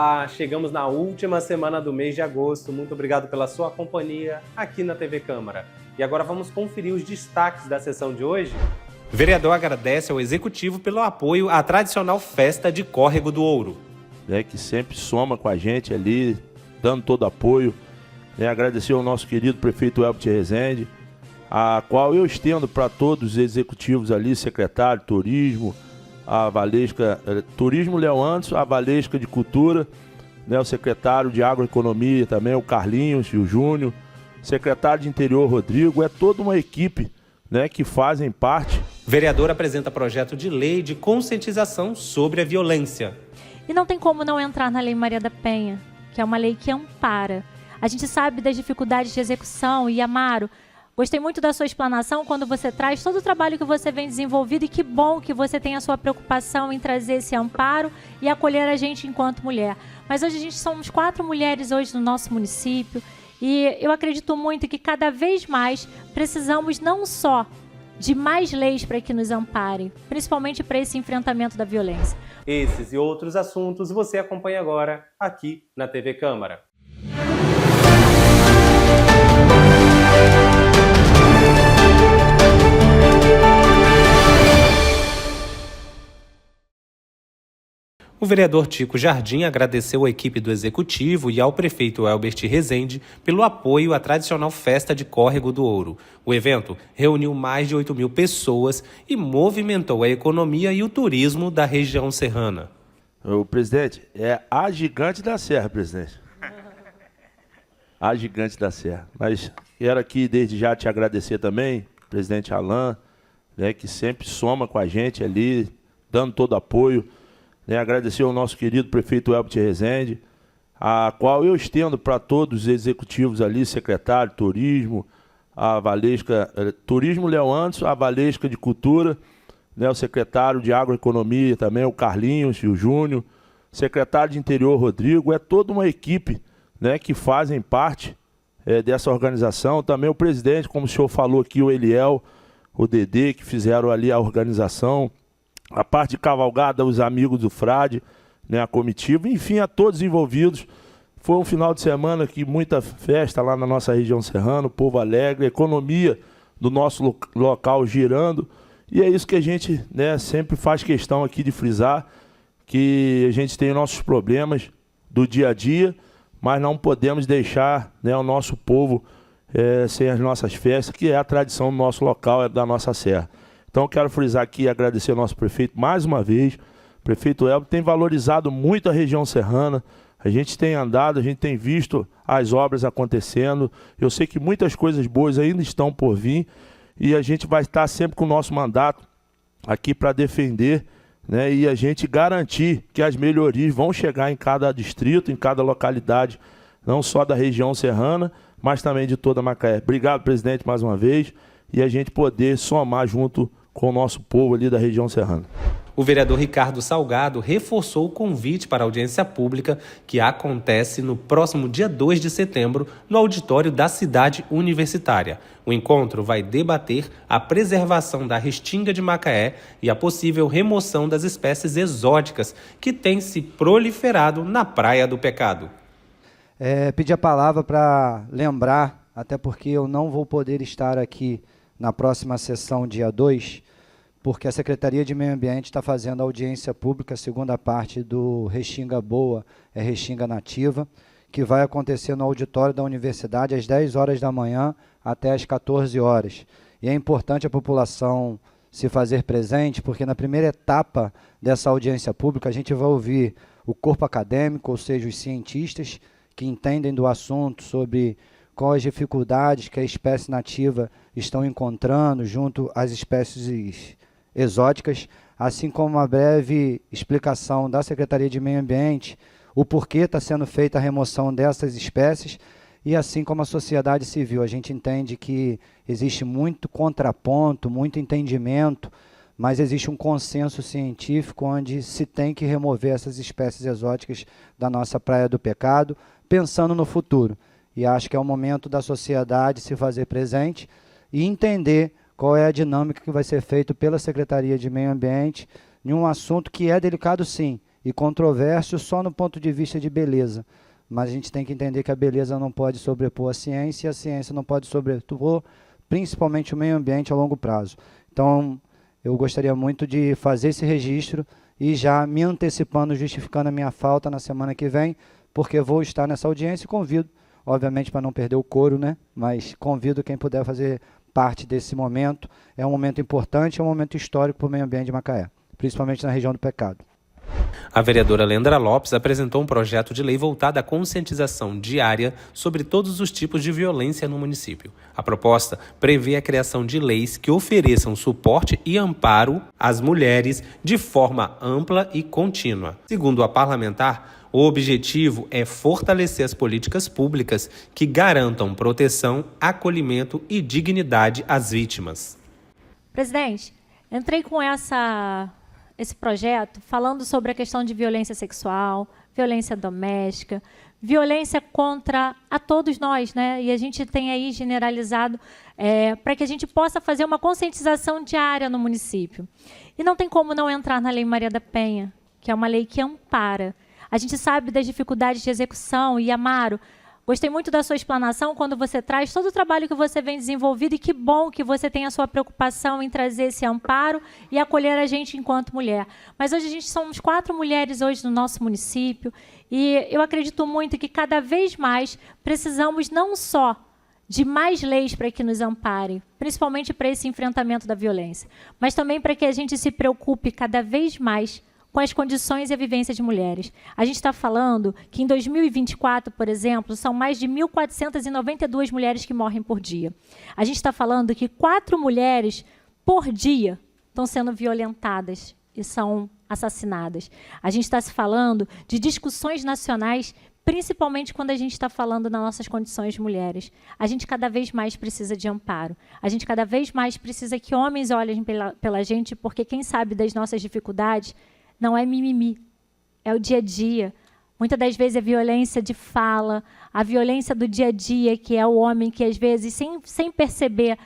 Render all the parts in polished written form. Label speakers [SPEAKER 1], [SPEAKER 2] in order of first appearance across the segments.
[SPEAKER 1] Olá, chegamos na última semana do mês de agosto. Muito obrigado pela sua companhia aqui na TV Câmara. E agora vamos conferir os destaques da sessão de hoje. O vereador agradece ao Executivo pelo apoio à tradicional festa de Córrego do Ouro.
[SPEAKER 2] Que sempre soma com a gente ali, dando todo apoio. Agradecer ao nosso querido prefeito Elbert Rezende, a qual eu estendo para todos os executivos ali, secretário, turismo, a Valesca, Turismo Léo Anderson, a Valesca de Cultura, o secretário de Agroeconomia também, o Carlinhos e o Júnior, secretário de Interior, Rodrigo, é toda uma equipe que fazem parte.
[SPEAKER 1] O vereador apresenta projeto de lei de conscientização sobre a violência.
[SPEAKER 3] E não tem como não entrar na Lei Maria da Penha, que é uma lei que ampara. A gente sabe das dificuldades de execução e, Amaro, gostei muito da sua explanação quando você traz todo o trabalho que você vem desenvolvido e que bom que você tem a sua preocupação em trazer esse amparo e acolher a gente enquanto mulher. Mas hoje a gente somos 4 mulheres hoje no nosso município e eu acredito muito que cada vez mais precisamos não só de mais leis para que nos amparem, principalmente para esse enfrentamento da violência.
[SPEAKER 1] Esses e outros assuntos você acompanha agora aqui na TV Câmara. O vereador Tico Jardim agradeceu à equipe do Executivo e ao prefeito Elbert Rezende pelo apoio à tradicional festa de Córrego do Ouro. O evento reuniu mais de 8.000 pessoas e movimentou a economia e o turismo da região serrana.
[SPEAKER 2] O presidente, é a gigante da serra, presidente. A gigante da serra. Mas quero aqui desde já te agradecer também, presidente Alain, que sempre soma com a gente ali, dando todo apoio. Agradecer ao nosso querido prefeito Elbert Rezende, a qual eu estendo para todos os executivos ali, secretário, turismo, a Valesca, Turismo Léo Anderson, a Valesca de Cultura, o secretário de Agroeconomia também, o Carlinhos e o Júnior, secretário de Interior, Rodrigo, é toda uma equipe que fazem parte dessa organização. Também o presidente, como o senhor falou aqui, o Eliel, o Dedê, que fizeram ali a organização. A parte de cavalgada, os amigos do Frade, a comitiva, enfim, a todos envolvidos. Foi um final de semana que muita festa lá na nossa região serrana, o povo alegre, a economia do nosso local girando. E é isso que a gente sempre faz questão aqui de frisar, que a gente tem nossos problemas do dia a dia, mas não podemos deixar o nosso povo sem as nossas festas, que é a tradição do nosso local, da nossa serra. Então, quero frisar aqui e agradecer ao nosso prefeito mais uma vez. O prefeito Elbert tem valorizado muito a região serrana. A gente tem andado, a gente tem visto as obras acontecendo. Eu sei que muitas coisas boas ainda estão por vir. E a gente vai estar sempre com o nosso mandato aqui para defender, e a gente garantir que as melhorias vão chegar em cada distrito, em cada localidade, não só da região serrana, mas também de toda Macaé. Obrigado, presidente, mais uma vez. E a gente poder somar junto com o nosso povo ali da região serrana.
[SPEAKER 1] O vereador Ricardo Salgado reforçou o convite para a audiência pública que acontece no próximo dia 2 de setembro no auditório da cidade universitária. O encontro vai debater a preservação da restinga de Macaé e a possível remoção das espécies exóticas que têm se proliferado na Praia do Pecado.
[SPEAKER 4] Pedir a palavra para lembrar, até porque eu não vou poder estar aqui na próxima sessão, dia 2, porque a Secretaria de Meio Ambiente está fazendo audiência pública, a segunda parte do Restinga Boa, Restinga Nativa, que vai acontecer no auditório da universidade às 10 horas da manhã até às 14 horas. E é importante a população se fazer presente, porque na primeira etapa dessa audiência pública a gente vai ouvir o corpo acadêmico, ou seja, os cientistas que entendem do assunto sobre quais as dificuldades que a espécie nativa estão encontrando junto às espécies exóticas, assim como uma breve explicação da Secretaria de Meio Ambiente, o porquê está sendo feita a remoção dessas espécies, e assim como a sociedade civil. A gente entende que existe muito contraponto, muito entendimento, mas existe um consenso científico onde se tem que remover essas espécies exóticas da nossa Praia do Pecado, pensando no futuro. E acho que é o momento da sociedade se fazer presente e entender qual é a dinâmica que vai ser feita pela Secretaria de Meio Ambiente em um assunto que é delicado, sim, e controverso só no ponto de vista de beleza. Mas a gente tem que entender que a beleza não pode sobrepor a ciência, e a ciência não pode sobrepor principalmente o meio ambiente a longo prazo. Então, eu gostaria muito de fazer esse registro e já me antecipando, justificando a minha falta na semana que vem, porque vou estar nessa audiência e convido, obviamente para não perder o coro, né? Mas convido quem puder fazer parte desse momento. É um momento importante, é um momento histórico para o meio ambiente de Macaé, principalmente na região do Pecado.
[SPEAKER 1] A vereadora Leandra Lopes apresentou um projeto de lei voltado à conscientização diária sobre todos os tipos de violência no município. A proposta prevê a criação de leis que ofereçam suporte e amparo às mulheres de forma ampla e contínua. Segundo a parlamentar, o objetivo é fortalecer as políticas públicas que garantam proteção, acolhimento e dignidade às vítimas.
[SPEAKER 3] Presidente, entrei com esse projeto falando sobre a questão de violência sexual, violência doméstica, violência contra a todos nós, né? E a gente tem aí generalizado para que a gente possa fazer uma conscientização diária no município. E não tem como não entrar na Lei Maria da Penha, que é uma lei que ampara. A gente sabe das dificuldades de execução e, Amaro, gostei muito da sua explanação quando você traz todo o trabalho que você vem desenvolvido e que bom que você tem a sua preocupação em trazer esse amparo e acolher a gente enquanto mulher. Mas hoje a gente somos 4 mulheres hoje no nosso município e eu acredito muito que cada vez mais precisamos não só de mais leis para que nos amparem, principalmente para esse enfrentamento da violência, mas também para que a gente se preocupe cada vez mais com as condições e a vivência de mulheres. A gente está falando que em 2024, por exemplo, são mais de 1.492 mulheres que morrem por dia. A gente está falando que 4 mulheres por dia estão sendo violentadas e são assassinadas. A gente está se falando de discussões nacionais, principalmente quando a gente está falando das nossas condições de mulheres. A gente cada vez mais precisa de amparo. A gente cada vez mais precisa que homens olhem pela gente, porque quem sabe das nossas dificuldades não é mimimi, é o dia a dia. Muitas das vezes é violência de fala, a violência do dia a dia, que é o homem que, às vezes, sem perceber,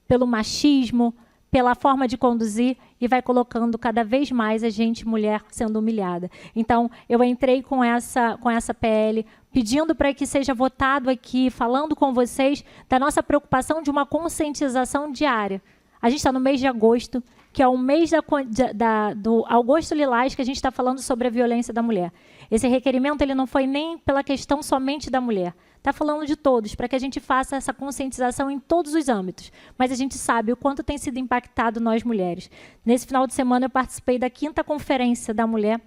[SPEAKER 3] pelo machismo, pela forma de conduzir, e vai colocando cada vez mais a gente, mulher, sendo humilhada. Então, eu entrei com essa PL, pedindo para que seja votado aqui, falando com vocês da nossa preocupação de uma conscientização diária. A gente está no mês de agosto, que é o mês do Agosto Lilás, que a gente está falando sobre a violência da mulher. Esse requerimento ele não foi nem pela questão somente da mulher. Está falando de todos, para que a gente faça essa conscientização em todos os âmbitos. Mas a gente sabe o quanto tem sido impactado nós mulheres. Nesse final de semana, eu participei da 5ª Conferência da Mulher,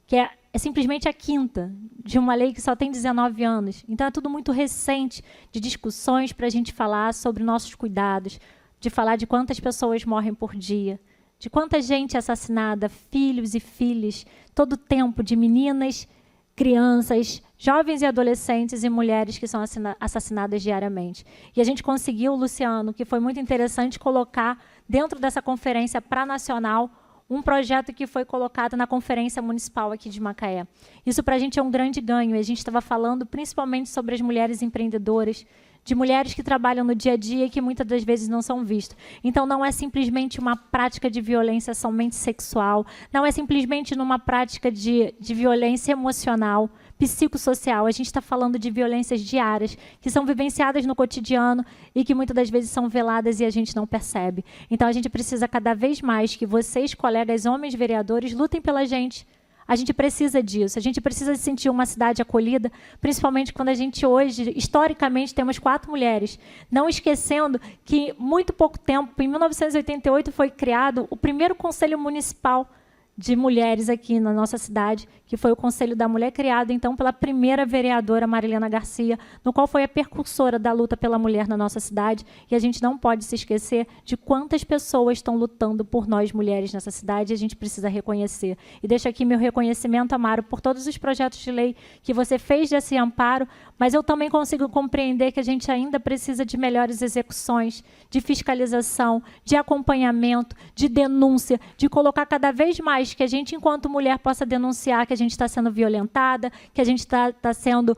[SPEAKER 3] que é simplesmente a 5ª, de uma lei que só tem 19 anos. Então, é tudo muito recente, de discussões para a gente falar sobre nossos cuidados, de falar de quantas pessoas morrem por dia, de quanta gente é assassinada, filhos e filhas, todo o tempo de meninas, crianças, jovens e adolescentes e mulheres que são assassinadas diariamente. E a gente conseguiu, Luciano, que foi muito interessante, colocar dentro dessa conferência pranacional um projeto que foi colocado na Conferência Municipal aqui de Macaé. Isso para a gente é um grande ganho. E a gente estava falando principalmente sobre as mulheres empreendedoras, de mulheres que trabalham no dia a dia e que muitas das vezes não são vistas. Então, não é simplesmente uma prática de violência somente sexual, não é simplesmente numa prática de violência emocional, psicossocial. A gente está falando de violências diárias, que são vivenciadas no cotidiano e que muitas das vezes são veladas e a gente não percebe. Então, a gente precisa cada vez mais que vocês, colegas homens vereadores, lutem pela gente. A gente precisa disso, a gente precisa se sentir uma cidade acolhida, principalmente quando a gente hoje, historicamente, temos 4 mulheres. Não esquecendo que, muito pouco tempo, em 1988, foi criado o primeiro Conselho Municipal de Mulheres aqui na nossa cidade, que foi o Conselho da Mulher, criado, então, pela primeira vereadora Marilena Garcia, no qual foi a precursora da luta pela mulher na nossa cidade, e a gente não pode se esquecer de quantas pessoas estão lutando por nós, mulheres, nessa cidade, e a gente precisa reconhecer. E deixo aqui meu reconhecimento, Amaro, por todos os projetos de lei que você fez desse amparo, mas eu também consigo compreender que a gente ainda precisa de melhores execuções, de fiscalização, de acompanhamento, de denúncia, de colocar cada vez mais que a gente, enquanto mulher, possa denunciar que a gente está sendo violentada, que a gente está sendo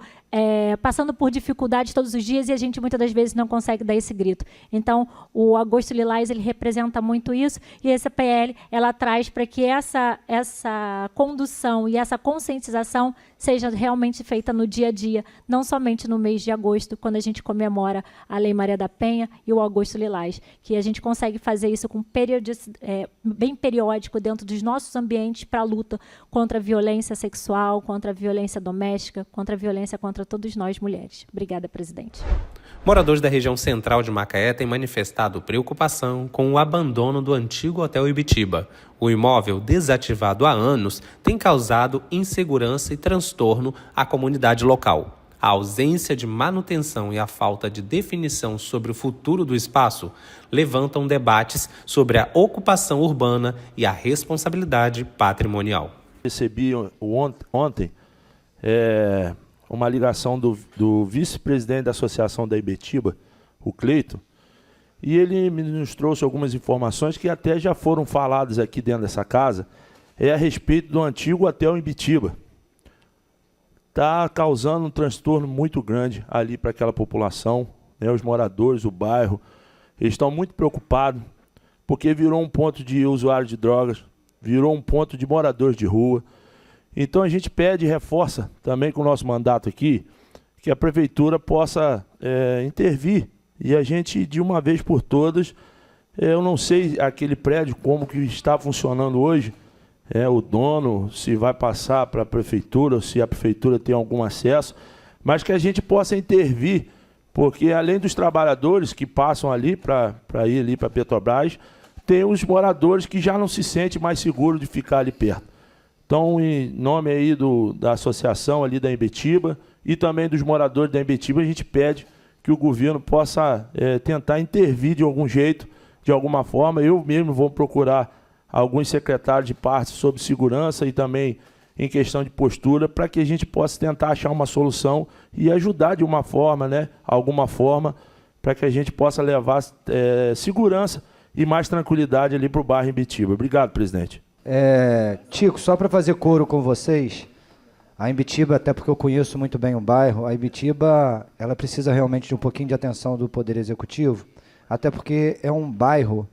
[SPEAKER 3] passando por dificuldades todos os dias e a gente muitas das vezes não consegue dar esse grito. Então, o Agosto Lilás, ele representa muito isso, e essa PL, ela traz para que essa condução e essa conscientização seja realmente feita no dia a dia, não somente no mês de agosto, quando a gente comemora a Lei Maria da Penha e o Agosto Lilás, que a gente consegue fazer isso com bem periódico dentro dos nossos ambientes para a luta contra a violência sexual, contra a violência doméstica, contra a violência contra todos nós mulheres. Obrigada, presidente.
[SPEAKER 1] Moradores da região central de Macaé têm manifestado preocupação com o abandono do antigo Hotel Ibitiba. O imóvel, desativado há anos, tem causado insegurança e transtorno à comunidade local. A ausência de manutenção e a falta de definição sobre o futuro do espaço levantam debates sobre a ocupação urbana e a responsabilidade patrimonial.
[SPEAKER 2] Recebi ontem uma ligação do vice-presidente da Associação da Ibitiba, o Cleito, e ele nos trouxe algumas informações que até já foram faladas aqui dentro dessa casa, a respeito do antigo Hotel Ibitiba. Está causando um transtorno muito grande ali para aquela população, né, os moradores, o bairro, eles estão muito preocupados, porque virou um ponto de usuário de drogas, virou um ponto de moradores de rua. Então a gente pede e reforça também com o nosso mandato aqui, que a prefeitura possa intervir e a gente, de uma vez por todas, eu não sei aquele prédio como que está funcionando hoje, o dono, se vai passar para a prefeitura, ou se a prefeitura tem algum acesso, mas que a gente possa intervir, porque além dos trabalhadores que passam ali para ir ali para Petrobras, tem os moradores que já não se sentem mais seguros de ficar ali perto. Então, em nome aí da associação ali da Ibitiba e também dos moradores da Ibitiba, a gente pede que o governo possa tentar intervir de algum jeito, de alguma forma. Eu mesmo vou procurar alguns secretários de parte sobre segurança e também em questão de postura, para que a gente possa tentar achar uma solução e ajudar de uma forma, né, alguma forma, para que a gente possa levar segurança e mais tranquilidade ali para o bairro Ibitiba. Obrigado, presidente.
[SPEAKER 4] Tico, só para fazer coro com vocês, a Ibitiba, até porque eu conheço muito bem o bairro, a Ibitiba, ela precisa realmente de um pouquinho de atenção do Poder Executivo, até porque é um bairro,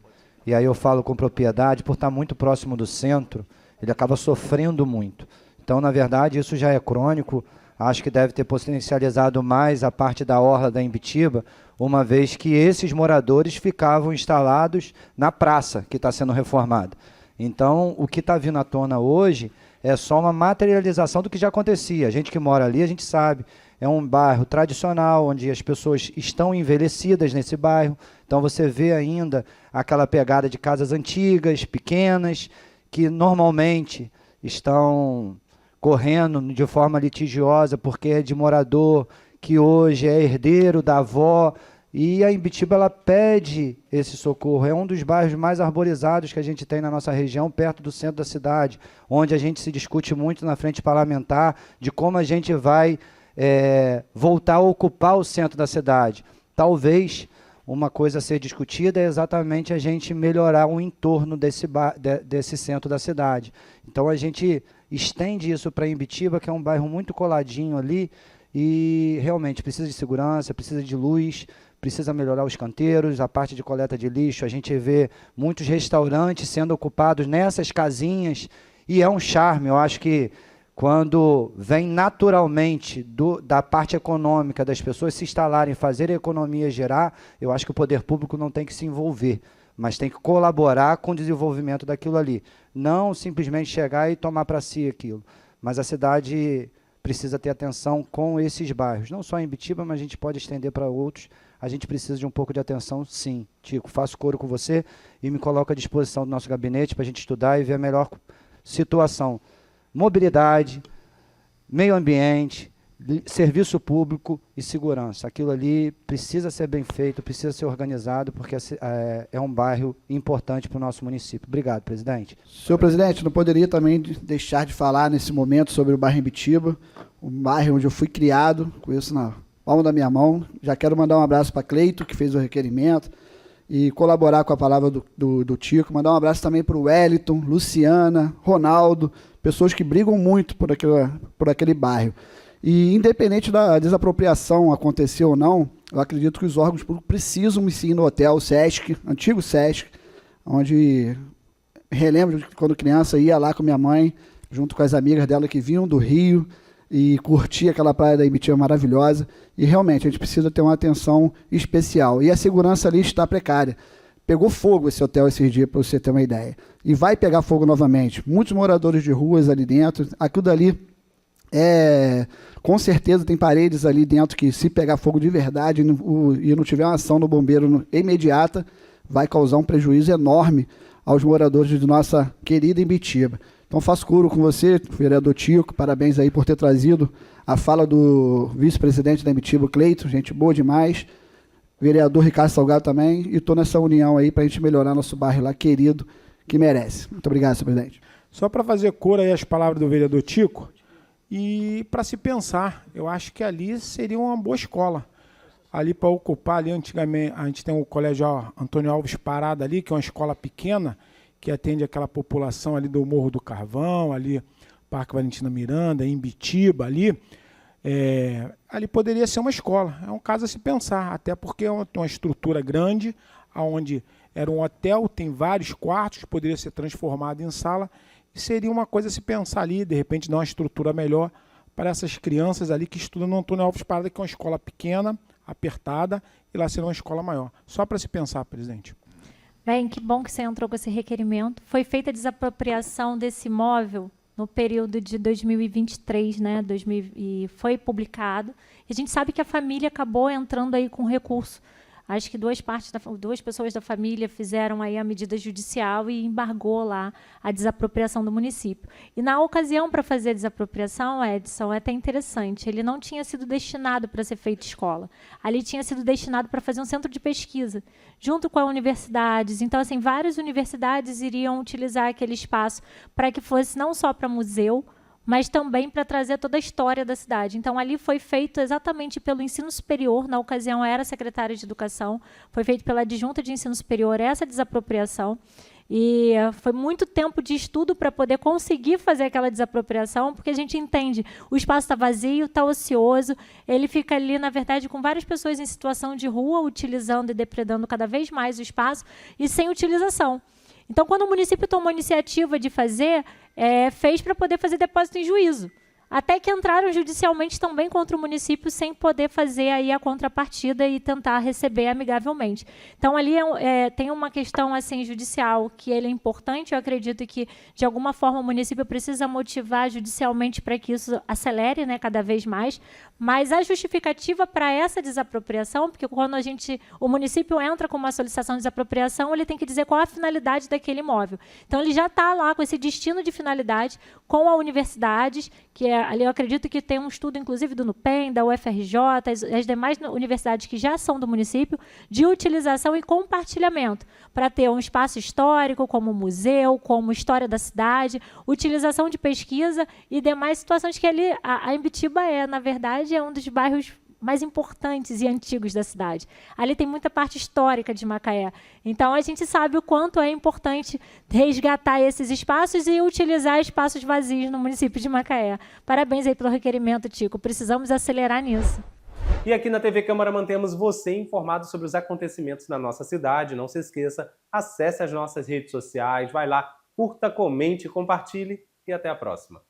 [SPEAKER 4] e aí eu falo com propriedade, por estar muito próximo do centro, ele acaba sofrendo muito. Então, na verdade, isso já é crônico, acho que deve ter potencializado mais a parte da orla da Ibitiba, uma vez que esses moradores ficavam instalados na praça que está sendo reformada. Então, o que está vindo à tona hoje é só uma materialização do que já acontecia. A gente que mora ali, a gente sabe, é um bairro tradicional, onde as pessoas estão envelhecidas nesse bairro. Então, você vê ainda aquela pegada de casas antigas, pequenas, que normalmente estão correndo de forma litigiosa, porque é de morador que hoje é herdeiro da avó. E a Ibitiba, ela pede esse socorro. É um dos bairros mais arborizados que a gente tem na nossa região, perto do centro da cidade, onde a gente se discute muito na frente parlamentar de como a gente vai voltar a ocupar o centro da cidade. Talvez uma coisa a ser discutida é exatamente a gente melhorar o entorno desse centro da cidade. Então, a gente estende isso para Ibitiba, que é um bairro muito coladinho ali, e realmente precisa de segurança, precisa de luz, precisa melhorar os canteiros, a parte de coleta de lixo. A gente vê muitos restaurantes sendo ocupados nessas casinhas, e é um charme. Eu acho que quando vem naturalmente da parte econômica das pessoas se instalarem, fazer a economia gerar, eu acho que o poder público não tem que se envolver, mas tem que colaborar com o desenvolvimento daquilo ali. Não simplesmente chegar e tomar para si aquilo. Mas a cidade precisa ter atenção com esses bairros. Não só em Ibitiba, mas a gente pode estender para outros. A gente precisa de um pouco de atenção, sim. Tico, faço coro com você e me coloco à disposição do nosso gabinete para a gente estudar e ver a melhor situação. Mobilidade, meio ambiente, serviço público e segurança. Aquilo ali precisa ser bem feito, precisa ser organizado, porque é um bairro importante para o nosso município. Obrigado, presidente.
[SPEAKER 5] Senhor presidente, não poderia também deixar de falar nesse momento sobre o bairro Ibitiba, um bairro onde eu fui criado, conheço na palma da minha mão. Já quero mandar um abraço para Cleito, que fez o requerimento, e colaborar com a palavra do Tico. Mandar um abraço também para o Wellington, Luciana, Ronaldo, pessoas que brigam muito por aquele bairro. E independente da desapropriação acontecer ou não, eu acredito que os órgãos públicos precisam sim no hotel Sesc, antigo Sesc, onde relembro de quando criança ia lá com minha mãe, junto com as amigas dela que vinham do Rio, e curtia aquela praia da Ibitiba maravilhosa. E realmente a gente precisa ter uma atenção especial. E a segurança ali está precária. Pegou fogo esse hotel esses dias, para você ter uma ideia. E vai pegar fogo novamente. Muitos moradores de ruas ali dentro. Aquilo dali com certeza tem paredes ali dentro que, se pegar fogo de verdade e não tiver uma ação do bombeiro imediata, vai causar um prejuízo enorme aos moradores de nossa querida Ibitiba. Então faço coro com você, vereador Tico, parabéns aí por ter trazido a fala do vice-presidente da Ibitiba, Cleiton, gente boa demais, vereador Ricardo Salgado também, e estou nessa união aí para a gente melhorar nosso bairro lá, querido, que merece. Muito obrigado, senhor presidente.
[SPEAKER 6] Só para fazer cor aí as palavras do vereador Tico, e para se pensar, eu acho que ali seria uma boa escola. Ali para ocupar, ali antigamente, a gente tem o Colégio Antônio Alves Parada ali, que é uma escola pequena, que atende aquela população ali do Morro do Carvão, ali Parque Valentina Miranda, Imbitiba, ali. Ali poderia ser uma escola. É um caso a se pensar, até porque é uma estrutura grande, onde era um hotel, tem vários quartos, poderia ser transformado em sala, e seria uma coisa a se pensar ali, de repente dar uma estrutura melhor para essas crianças ali que estudam no Antônio Alves Parada, que é uma escola pequena, apertada, e lá será uma escola maior. Só para se pensar, presidente.
[SPEAKER 3] Bem, que bom que você entrou com esse requerimento. Foi feita a desapropriação desse imóvel no período de 2023, né? E foi publicado. E a gente sabe que a família acabou entrando aí com recurso. Acho que duas pessoas da família fizeram aí a medida judicial e embargou lá a desapropriação do município. E na ocasião, para fazer a desapropriação, Edson, é até interessante, ele não tinha sido destinado para ser feito escola. Ali tinha sido destinado para fazer um centro de pesquisa, junto com as universidades. Então, assim, várias universidades iriam utilizar aquele espaço para que fosse não só para museu, mas também para trazer toda a história da cidade. Então, ali foi feito exatamente pelo ensino superior, na ocasião era secretária de Educação, foi feito pela adjunta de ensino superior essa desapropriação, e foi muito tempo de estudo para poder conseguir fazer aquela desapropriação, porque a gente entende, o espaço está vazio, está ocioso, ele fica ali, na verdade, com várias pessoas em situação de rua, utilizando e depredando cada vez mais o espaço, e sem utilização. Então, quando o município tomou a iniciativa de fazer, fez para poder fazer depósito em juízo. Até que entraram judicialmente também contra o município sem poder fazer aí a contrapartida e tentar receber amigavelmente. Então, ali tem uma questão assim, judicial que ele é importante. Eu acredito que, de alguma forma, o município precisa motivar judicialmente para que isso acelere, né, cada vez mais. Mas a justificativa para essa desapropriação, porque quando o município entra com uma solicitação de desapropriação, ele tem que dizer qual a finalidade daquele imóvel. Então, ele já está lá com esse destino de finalidade com a universidades, que ali eu acredito que tem um estudo, inclusive, do NUPEM, da UFRJ, as demais universidades que já são do município, de utilização e compartilhamento, para ter um espaço histórico, como museu, como história da cidade, utilização de pesquisa e demais situações que ali, a Imbitiba na verdade, é um dos bairros mais importantes e antigos da cidade. Ali tem muita parte histórica de Macaé. Então, a gente sabe o quanto é importante resgatar esses espaços e utilizar espaços vazios no município de Macaé. Parabéns aí pelo requerimento, Tico. Precisamos acelerar nisso.
[SPEAKER 1] E aqui na TV Câmara mantemos você informado sobre os acontecimentos na nossa cidade. Não se esqueça, acesse as nossas redes sociais, vai lá, curta, comente, compartilhe e até a próxima.